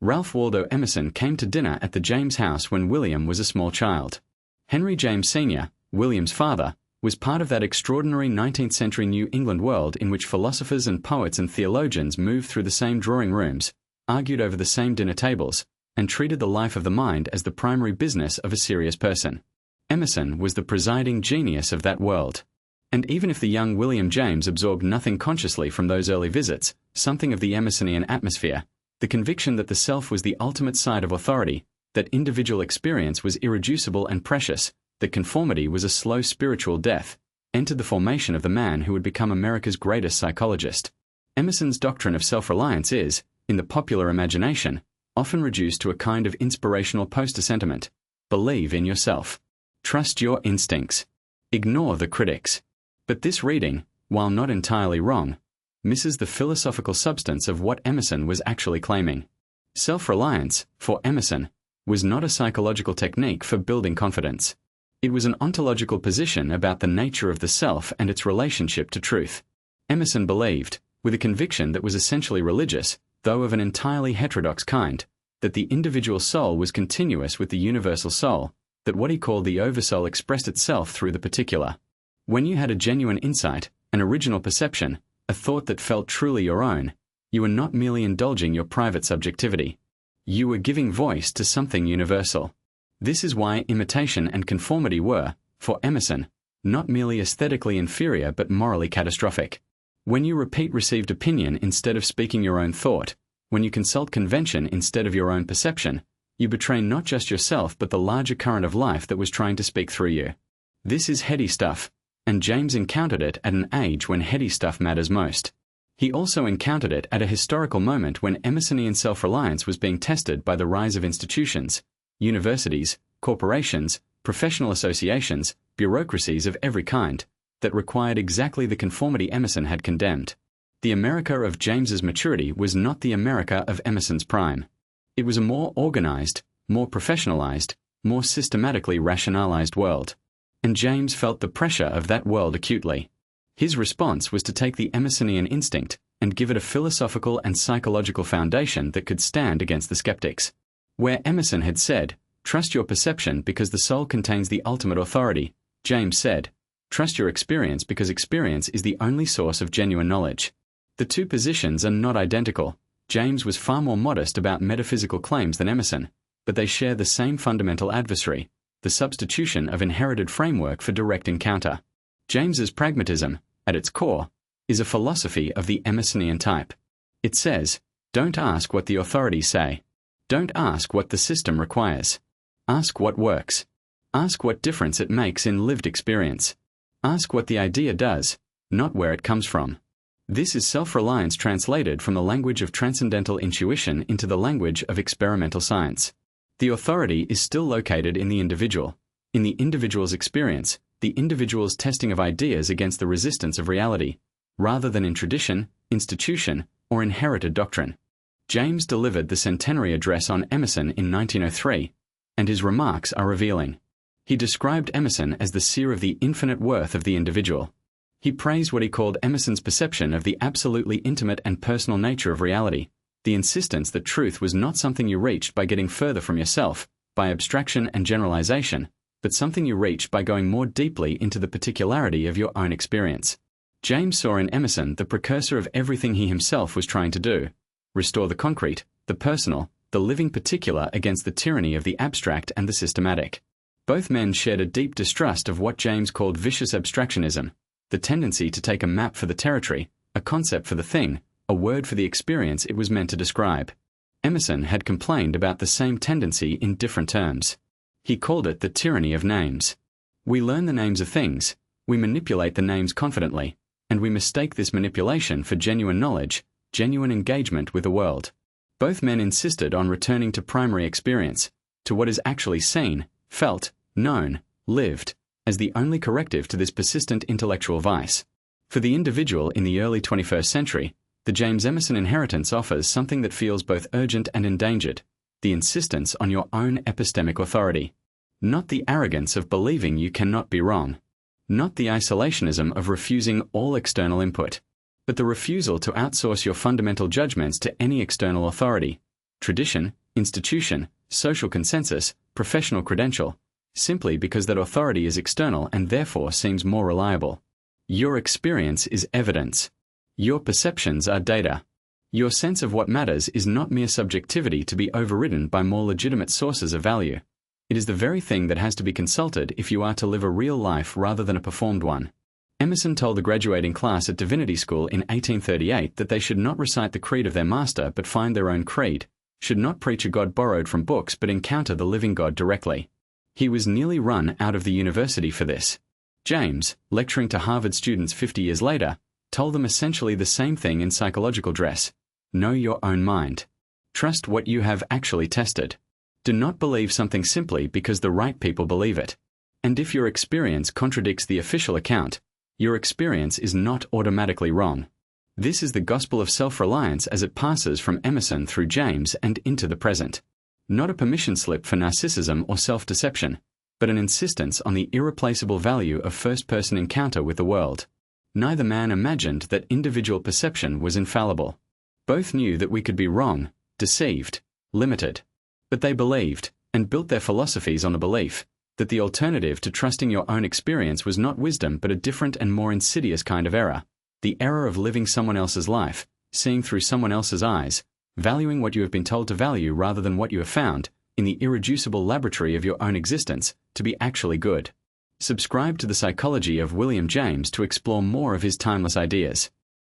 Ralph Waldo Emerson came to dinner at the James house when William was a small child. Henry James Sr., William's father, was part of that extraordinary 19th century New England world in which philosophers and poets and theologians moved through the same drawing rooms, argued over the same dinner tables, and treated the life of the mind as the primary business of a serious person. Emerson was the presiding genius of that world. And even if the young William James absorbed nothing consciously from those early visits, something of the Emersonian atmosphere, the conviction that the self was the ultimate side of authority, that individual experience was irreducible and precious, that conformity was a slow spiritual death, entered the formation of the man who would become America's greatest psychologist. Emerson's doctrine of self-reliance is, in the popular imagination, often reduced to a kind of inspirational poster sentiment. Believe in yourself. Trust your instincts. Ignore the critics. But this reading, while not entirely wrong, misses the philosophical substance of what Emerson was actually claiming. Self-reliance, for Emerson, was not a psychological technique for building confidence. It was an ontological position about the nature of the self and its relationship to truth. Emerson believed, with a conviction that was essentially religious, though of an entirely heterodox kind, that the individual soul was continuous with the universal soul, that what he called the oversoul expressed itself through the particular. When you had a genuine insight, an original perception, a thought that felt truly your own, you were not merely indulging your private subjectivity. You were giving voice to something universal. This is why imitation and conformity were, for Emerson, not merely aesthetically inferior but morally catastrophic. When you repeat received opinion instead of speaking your own thought, when you consult convention instead of your own perception, you betray not just yourself but the larger current of life that was trying to speak through you. This is heady stuff, and James encountered it at an age when heady stuff matters most. He also encountered it at a historical moment when Emersonian self-reliance was being tested by the rise of institutions, universities, corporations, professional associations, bureaucracies of every kind, that required exactly the conformity Emerson had condemned. The America of James's maturity was not the America of Emerson's prime. It was a more organized, more professionalized, more systematically rationalized world. And James felt the pressure of that world acutely. His response was to take the Emersonian instinct and give it a philosophical and psychological foundation that could stand against the skeptics. Where Emerson had said, "Trust your perception because the soul contains the ultimate authority," James said, "Trust your experience because experience is the only source of genuine knowledge." The two positions are not identical. James was far more modest about metaphysical claims than Emerson, but they share the same fundamental adversary, the substitution of inherited framework for direct encounter. James's pragmatism, at its core, is a philosophy of the Emersonian type. It says, don't ask what the authorities say. Don't ask what the system requires. Ask what works. Ask what difference it makes in lived experience. Ask what the idea does, not where it comes from. This is self-reliance translated from the language of transcendental intuition into the language of experimental science. The authority is still located in the individual, in the individual's experience, the individual's testing of ideas against the resistance of reality, rather than in tradition, institution, or inherited doctrine. James delivered the centenary address on Emerson in 1903, and his remarks are revealing. He described Emerson as the seer of the infinite worth of the individual. He praised what he called Emerson's perception of the absolutely intimate and personal nature of reality, the insistence that truth was not something you reached by getting further from yourself, by abstraction and generalization, but something you reached by going more deeply into the particularity of your own experience. James saw in Emerson the precursor of everything he himself was trying to do: restore the concrete, the personal, the living particular against the tyranny of the abstract and the systematic. Both men shared a deep distrust of what James called vicious abstractionism, the tendency to take a map for the territory, a concept for the thing, a word for the experience it was meant to describe. Emerson had complained about the same tendency in different terms. He called it the tyranny of names. We learn the names of things, we manipulate the names confidently, and we mistake this manipulation for genuine knowledge, genuine engagement with the world. Both men insisted on returning to primary experience, to what is actually seen, felt, known, lived, as the only corrective to this persistent intellectual vice. For the individual in the early 21st century, the James Emerson inheritance offers something that feels both urgent and endangered: the insistence on your own epistemic authority. Not the arrogance of believing you cannot be wrong. Not the isolationism of refusing all external input, but the refusal to outsource your fundamental judgments to any external authority. tradition, institution, social consensus, professional credential, simply because that authority is external and therefore seems more reliable. Your experience is evidence. Your perceptions are data. Your sense of what matters is not mere subjectivity to be overridden by more legitimate sources of value. It is the very thing that has to be consulted if you are to live a real life rather than a performed one. Emerson told the graduating class at Divinity School in 1838 that they should not recite the creed of their master but find their own creed, should not preach a God borrowed from books but encounter the living God directly. He was nearly run out of the university for this. James, lecturing to Harvard students 50 years later, told them essentially the same thing in psychological dress. Know your own mind. Trust what you have actually tested. Do not believe something simply because the right people believe it. And if your experience contradicts the official account, your experience is not automatically wrong. This is the gospel of self-reliance as it passes from Emerson through James and into the present. Not a permission slip for narcissism or self-deception, but an insistence on the irreplaceable value of first-person encounter with the world. Neither man imagined that individual perception was infallible. Both knew that we could be wrong, deceived, limited. But they believed, and built their philosophies on the belief, that the alternative to trusting your own experience was not wisdom but a different and more insidious kind of error. The error of living someone else's life, seeing through someone else's eyes, valuing what you have been told to value rather than what you have found, in the irreducible laboratory of your own existence, to be actually good. Subscribe to The Psychology of William James to explore more of his timeless ideas.